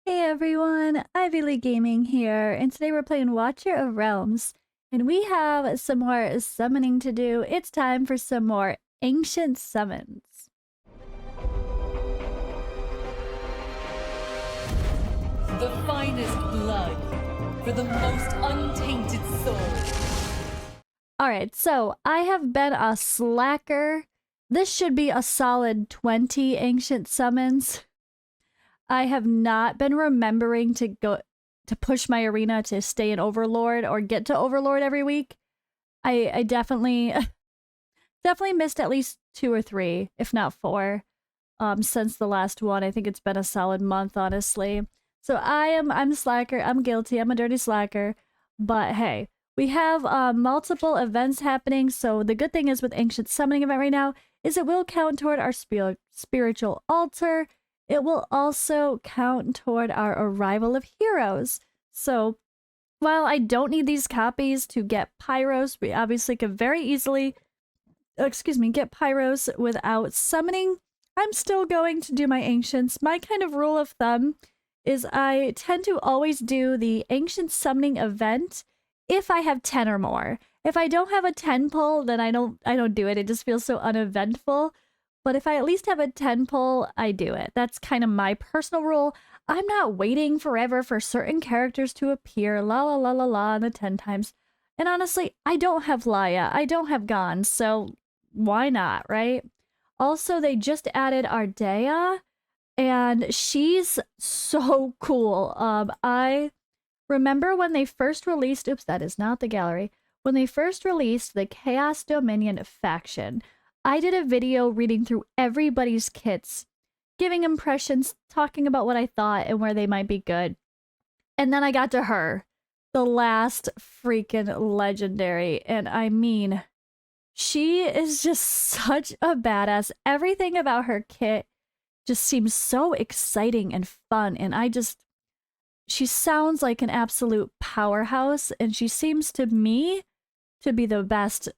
Hey everyone, Ivy League Gaming here, and today we're playing Watcher of Realms, and we have some more summoning to do. It's time for some more ancient summons. The finest blood for the most untainted soul. Alright, so I have been a slacker. This should be a solid 20 ancient summons. I have not been remembering to push my arena to stay in Overlord or get to Overlord every week. I definitely missed at least 2 or 3, if not 4, since the last one. I think it's been a solid month, honestly. So I'm a slacker. I'm guilty. I'm a dirty slacker. But hey, we have multiple events happening. So the good thing is with Ancient Summoning event right now is it will count toward our spiritual altar. It will also count toward our arrival of heroes. So while I don't need these copies to get Pyros, we obviously could very easily, get Pyros without summoning. I'm still going to do my Ancients. My kind of rule of thumb is I tend to always do the Ancient Summoning event if I have 10 or more. If I don't have a 10 pull, then I don't do it. It just feels so uneventful. But if I at least have a 10 pull, I do it. That's kind of my personal rule. I'm not waiting forever for certain characters to appear, la la la la la, and the 10 times. And honestly, I don't have Laya. I don't have Ghan, so why not, right? Also, they just added Ardea, and she's so cool. I remember when they first released, oops, that is not the gallery. When they first released the Chaos Dominion faction, I did a video reading through everybody's kits, giving impressions, talking about what I thought and where they might be good. And then I got to her, the last freaking legendary. And I mean, she is just such a badass. Everything about her kit just seems so exciting and fun. And she sounds like an absolute powerhouse. And she seems to me to be the best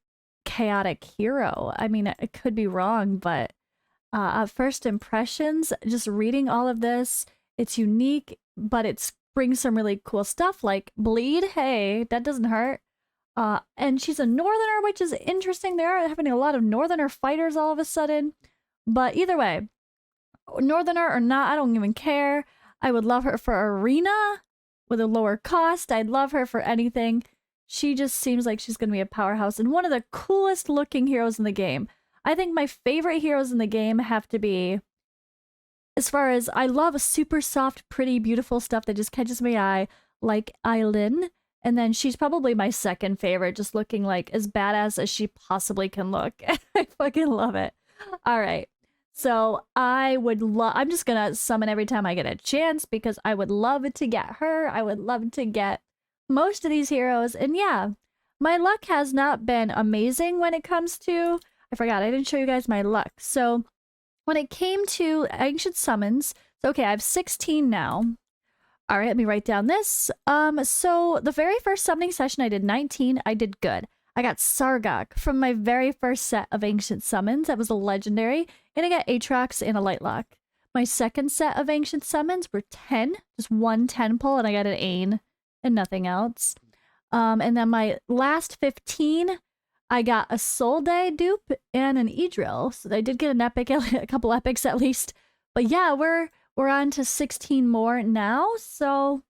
chaotic hero. I mean, it could be wrong, but first impressions, just reading all of this, it's unique, but it brings some really cool stuff like bleed. Hey, that doesn't hurt. And she's a northerner, which is interesting. They are having a lot of northerner fighters all of a sudden. But either way, northerner or not, I don't even care. I would love her for arena with a lower cost. I'd love her for anything. She just seems like she's going to be a powerhouse and one of the coolest looking heroes in the game. I think my favorite heroes in the game have to be, as far as I love super soft, pretty, beautiful stuff that just catches my eye, like Aileen. And then she's probably my second favorite, just looking like as badass as she possibly can look. I fucking love it. All right. So I'm just going to summon every time I get a chance because I would love to get her. I would love to get most of these heroes. And yeah, my luck has not been amazing when it comes to, I forgot, I didn't show you guys my luck. So when it came to ancient summons, so okay, I have 16 now. All right, let me write down this. So the very first summoning session, I did 19. I did good. I got Sargok from my very first set of ancient summons. That was a legendary. And I got Aatrox and a Lightlock. My second set of ancient summons were 10, just one 10 pull, and I got an Ain and nothing else. And then my last 15, I got a Soul Day dupe and an Edrill. So I did get an epic, a couple epics at least. But yeah, we're on to 16 more now. So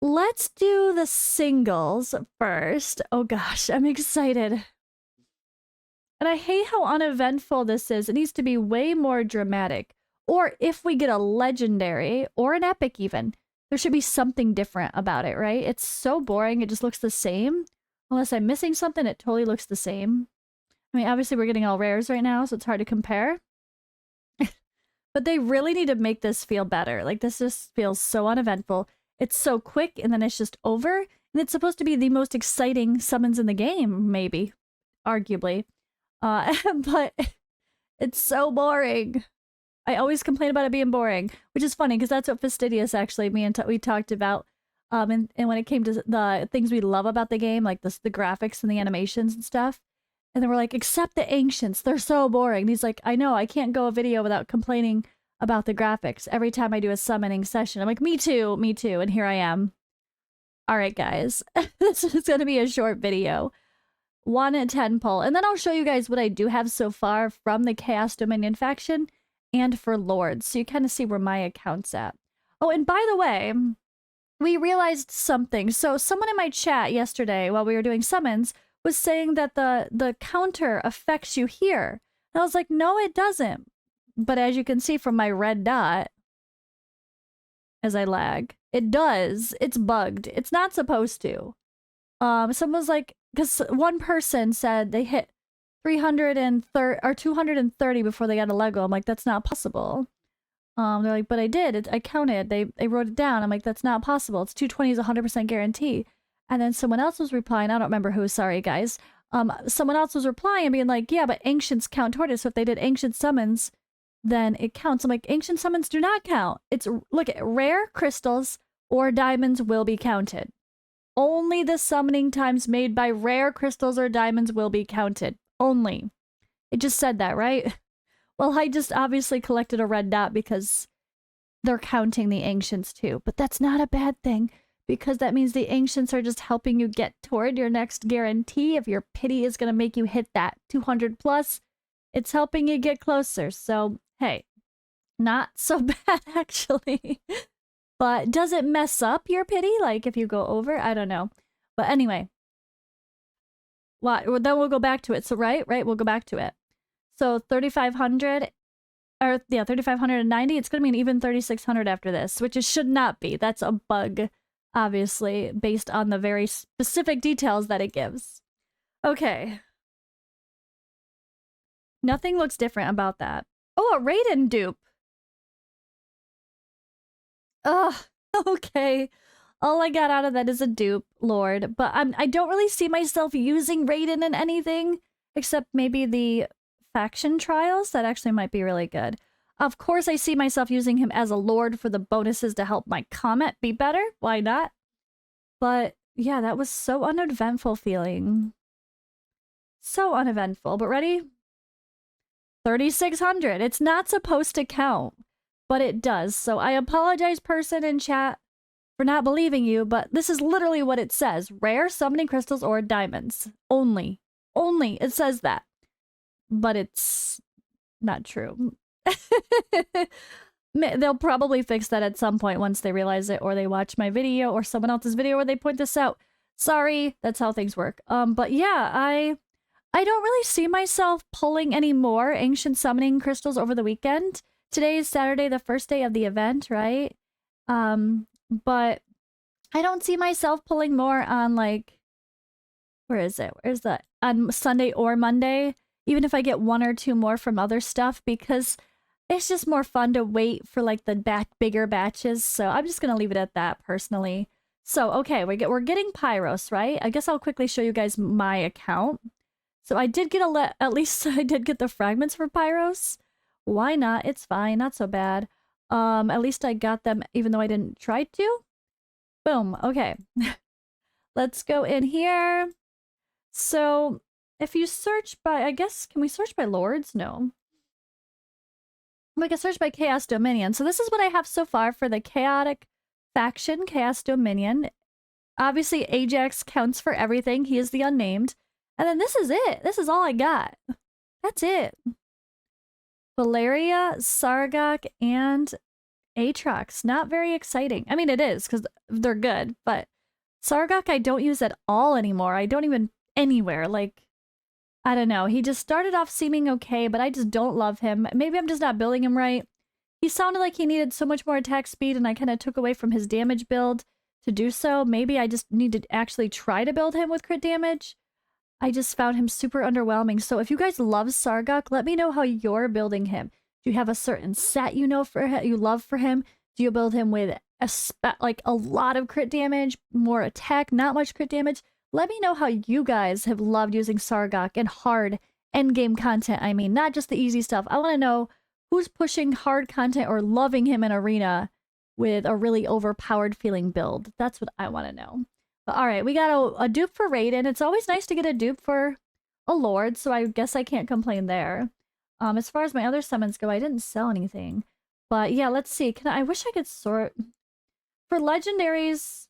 let's do the singles first. Oh gosh, I'm excited. And I hate how uneventful this is. It needs to be way more dramatic. Or if we get a legendary or an epic even, there should be something different about it, right? It's so boring. It just looks the same. Unless I'm missing something, it totally looks the same. I mean, obviously we're getting all rares right now, so it's hard to compare. But they really need to make this feel better. Like, this just feels so uneventful. It's so quick, and then it's just over. And it's supposed to be the most exciting summons in the game, maybe. Arguably. But it's so boring. I always complain about it being boring, which is funny because that's what Fastidious actually we talked about. And when it came to the things we love about the game, like the graphics and the animations and stuff, And then we're like, except the ancients, they're so boring. And he's like, I know, I can't go a video without complaining about the graphics every time I do a summoning session. I'm like, me too, and here I am. All right, guys, this is going to be a short video. 1 in 10 pull, and then I'll show you guys what I do have so far from the Chaos Dominion faction and for Lords, so you kind of see where my account's at. Oh, and by the way, we realized something. So someone in my chat yesterday while we were doing summons was saying that the counter affects you here. And I was like, no, it doesn't. But as you can see from my red dot, as I lag, it does. It's bugged. It's not supposed to. Someone was like, because one person said they hit 330 or 230 before they got a Lego. I'm like, that's not possible. They're like, but I did. I counted. They wrote it down. I'm like, that's not possible. It's 220 is 100% guarantee. And then someone else was replying. I don't remember who. Sorry, guys. Someone else was replying and being like, yeah, but ancients count toward it. So if they did ancient summons, then it counts. I'm like, ancient summons do not count. It's, look at rare crystals or diamonds will be counted. Only the summoning times made by rare crystals or diamonds will be counted. Only. It just said that, right? Well, I just obviously collected a red dot because they're counting the ancients too. But that's not a bad thing because that means the ancients are just helping you get toward your next guarantee. If your pity is going to make you hit that 200 plus, it's helping you get closer. So, hey, not so bad actually. But does it mess up your pity? Like if you go over? I don't know. But anyway. Well, then we'll go back to it. So, right, we'll go back to it. So 3,500, or yeah, 3,590. It's going to be an even 3,600 after this, which it should not be. That's a bug, obviously, based on the very specific details that it gives. Okay. Nothing looks different about that. Oh, a Raiden dupe. Ugh, okay. All I got out of that is a dupe, Lord. But I don't really see myself using Raiden in anything, except maybe the faction trials. That actually might be really good. Of course, I see myself using him as a Lord for the bonuses to help my comment be better. Why not? But yeah, that was so uneventful feeling. So uneventful. But ready? 3,600. It's not supposed to count, but it does. So I apologize, person in chat, for not believing you, but this is literally what it says. Rare summoning crystals or diamonds. Only. Only. It says that. But it's not true. They'll probably fix that at some point once they realize it, or they watch my video or someone else's video where they point this out. Sorry, that's how things work. But yeah, I don't really see myself pulling any more ancient summoning crystals over the weekend. Today is Saturday, the first day of the event, right? But I don't see myself pulling more on, like, where is it? Where's that? On Sunday or Monday, even if I get 1 or 2 more from other stuff, because it's just more fun to wait for like the bigger batches. So I'm just gonna leave it at that personally. So okay, we're getting Pyros, right? I guess I'll quickly show you guys my account. So I did get at least I did get the fragments for Pyros. Why not? It's fine, not so bad. At least I got them even though I didn't try to. Boom. Okay. Let's go in here. So if you search by, I guess, can we search by lords? No. We can search by Chaos Dominion. So this is what I have so far for the chaotic faction, Chaos Dominion. Obviously, Ajax counts for everything. He is the unnamed. And then this is it. This is all I got. That's it. Valeria, Sargak, and Aatrox. Not very exciting. I mean, it is, because they're good. But Sargak I don't use at all anymore. I don't even anywhere. Like, I don't know. He just started off seeming okay, but I just don't love him. Maybe I'm just not building him right. He sounded like he needed so much more attack speed, and I kind of took away from his damage build to do so. Maybe I just need to actually try to build him with crit damage. I just found him super underwhelming. So if you guys love Sargak, let me know how you're building him. Do you have a certain set you know for him, you love for him? Do you build him with a lot of crit damage, more attack, not much crit damage? Let me know how you guys have loved using Sargak in hard endgame content. I mean, not just the easy stuff. I want to know who's pushing hard content or loving him in arena with a really overpowered feeling build. That's what I want to know. But all right, we got a dupe for Raiden. It's always nice to get a dupe for a lord, so I guess I can't complain there. As far as my other summons go, I didn't sell anything. But yeah, let's see. I wish I could sort for legendaries.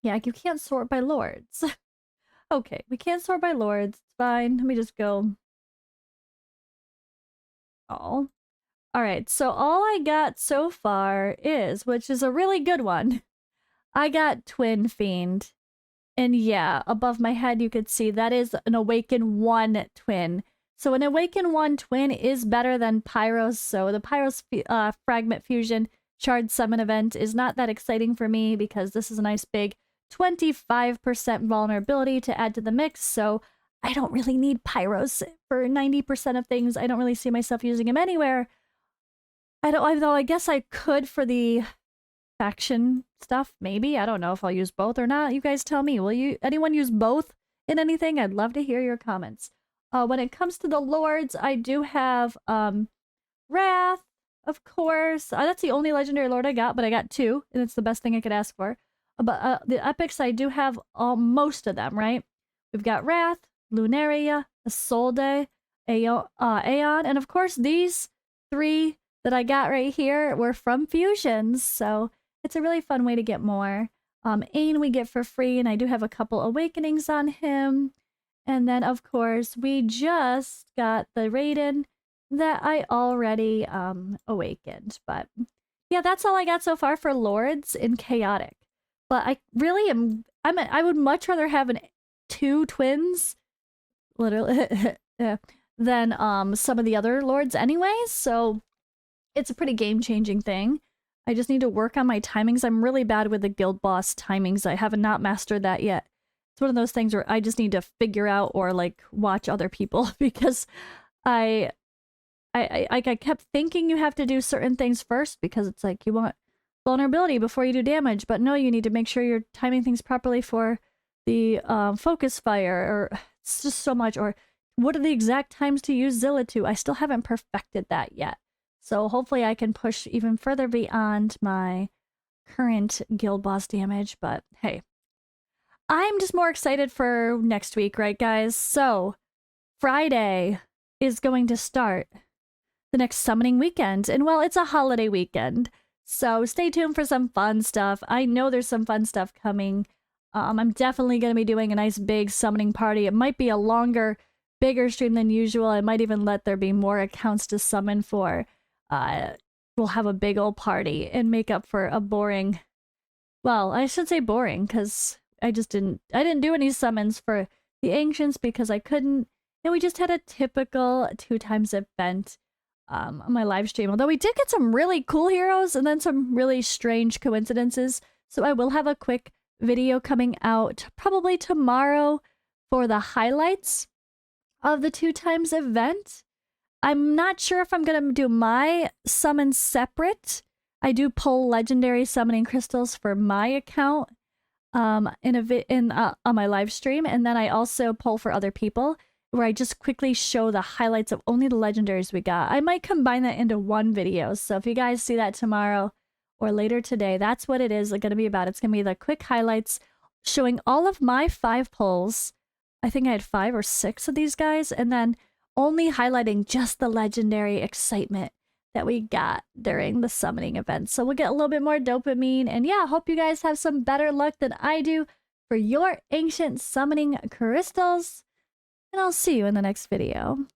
Yeah, you can't sort by lords. Okay, we can't sort by lords. It's fine. Let me just go. Oh. All right, so all I got so far is, which is a really good one, I got Twin Fiend. And yeah, above my head you could see that is an Awaken 1 twin. So an Awaken 1 twin is better than Pyros, so the Pyros Fragment Fusion Shard Summon event is not that exciting for me because this is a nice big 25% vulnerability to add to the mix, so I don't really need Pyros for 90% of things. I don't really see myself using him anywhere. Although I guess I could for the faction stuff, maybe. I don't know if I'll use both or not. You guys tell me. Will anyone use both in anything? I'd love to hear your comments. When it comes to the lords, I do have Wrath, of course. That's the only legendary lord I got, but I got 2, and it's the best thing I could ask for. But the epics, I do have most of them, right? We've got Wrath, Lunaria, Isolde, Aeon, and of course these 3 that I got right here were from fusions, so it's a really fun way to get more. Ain we get for free, and I do have a couple awakenings on him. And then, of course, we just got the Raiden that I already awakened. But yeah, that's all I got so far for Lords in Chaotic. But I really am... I would much rather have 2 twins, literally, than some of the other Lords anyways, so it's a pretty game-changing thing. I just need to work on my timings. I'm really bad with the guild boss timings. I have not mastered that yet. It's one of those things where I just need to figure out or like watch other people because I kept thinking you have to do certain things first because it's like you want vulnerability before you do damage, but no, you need to make sure you're timing things properly for the focus fire, or it's just so much. Or what are the exact times to use Zilla to? I still haven't perfected that yet. So hopefully I can push even further beyond my current guild boss damage, but hey. I'm just more excited for next week, right guys? So, Friday is going to start the next summoning weekend, and well, it's a holiday weekend, so stay tuned for some fun stuff. I know there's some fun stuff coming. I'm definitely going to be doing a nice big summoning party. It might be a longer, bigger stream than usual. I might even let there be more accounts to summon for. We'll have a big old party and make up for a boring... Well, I should say boring, because I didn't do any summons for the Ancients because I couldn't, and we just had a typical 2 times event on my live stream. Although we did get some really cool heroes and then some really strange coincidences, so I will have a quick video coming out probably tomorrow for the highlights of the 2 times event. I'm not sure if I'm going to do my summons separate. I do pull legendary summoning crystals for my account on my live stream, and then I also pull for other people where I just quickly show the highlights of only the legendaries we got. I might combine that into one video, so if you guys see that tomorrow or later today, that's what it is going to be about. It's going to be the quick highlights showing all of my 5 pulls. I think I had 5 or 6 of these guys, and then only highlighting just the legendary excitement that we got during the summoning event. So we'll get a little bit more dopamine, and yeah, hope you guys have some better luck than I do for your ancient summoning crystals, and I'll see you in the next video.